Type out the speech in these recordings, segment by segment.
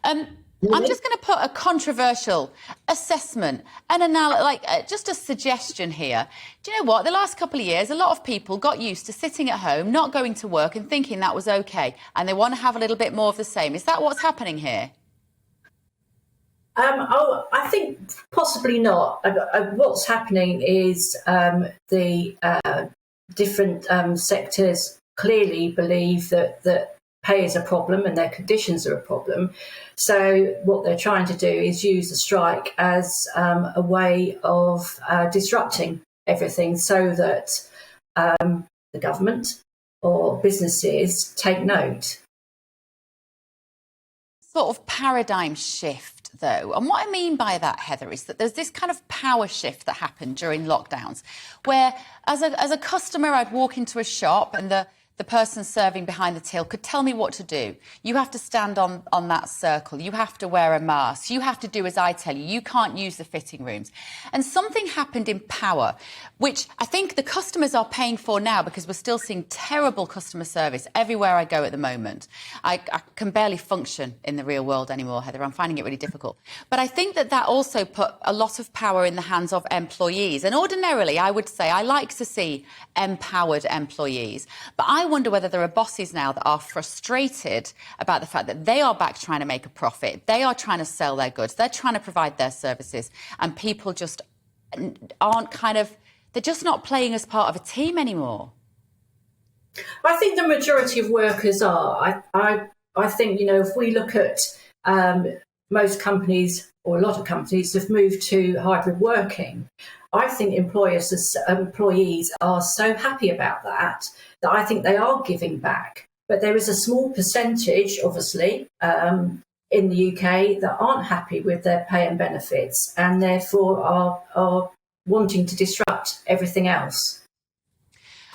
I'm just going to put a controversial assessment and just a suggestion here. Do you know what? The last couple of years, a lot of people got used to sitting at home, not going to work and thinking that was okay. And they want to have a little bit more of the same. Is that what's happening here? I think possibly not. What's happening is the different sectors clearly believe that pay is a problem and their conditions are a problem. So what they're trying to do is use the strike as a way of disrupting everything so that the government or businesses take note. Sort of paradigm shift, though. And what I mean by that, Heather, is that there's this kind of power shift that happened during lockdowns where as a customer, I'd walk into a shop and the person serving behind the till could tell me what to do. You have to stand on that circle. You have to wear a mask. You have to do as I tell you. You can't use the fitting rooms. And something happened in power, which I think the customers are paying for now because we're still seeing terrible customer service everywhere I go at the moment. I can barely function in the real world anymore, Heather. I'm finding it really difficult. But I think that also put a lot of power in the hands of employees. And ordinarily, I would say I like to see empowered employees. But I wonder whether there are bosses now that are frustrated about the fact that they are back trying to make a profit. They are trying to sell their goods. They're trying to provide their services. And people just aren't they're just not playing as part of a team anymore. I think the majority of workers are. I think, if we look at most companies or a lot of companies have moved to hybrid working. I think employees are so happy about that I think they are giving back. But there is a small percentage, obviously, in the UK that aren't happy with their pay and benefits and therefore are wanting to disrupt everything else.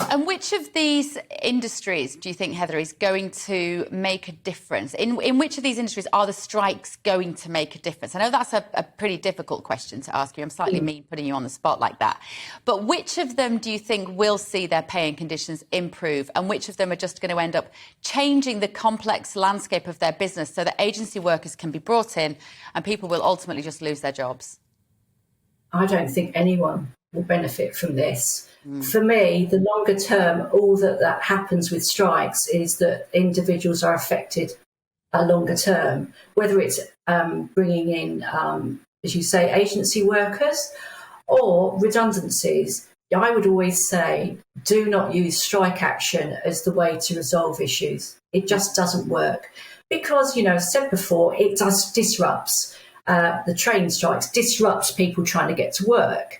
And which of these industries do you think, Heather, is going to make a difference? In which of these industries are the strikes going to make a difference? I know that's a pretty difficult question to ask you. I'm slightly mean putting you on the spot like that. But which of them do you think will see their pay and conditions improve? And which of them are just going to end up changing the complex landscape of their business so that agency workers can be brought in and people will ultimately just lose their jobs? I don't think anyone will benefit from this. For me, the longer term, all that happens with strikes is that individuals are affected a longer term, whether it's bringing in, as you say, agency workers or redundancies. I would always say, do not use strike action as the way to resolve issues. It just doesn't work because, as said before, it disrupts. The train strikes disrupts people trying to get to work.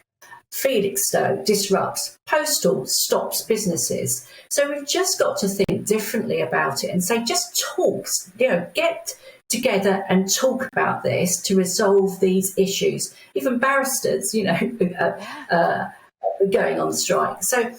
Felixstowe disrupts, postal stops businesses. So we've just got to think differently about it and say, just talk, get together and talk about this to resolve these issues. Even barristers, going on strike. So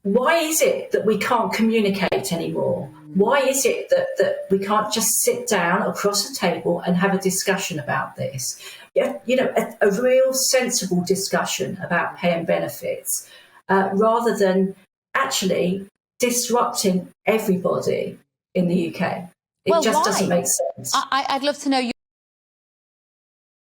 why is it that we can't communicate anymore? Why is it that we can't just sit down across a table and have a discussion about this? A real sensible discussion about pay and benefits, rather than actually disrupting everybody in the UK. It just doesn't make sense. I'd love to know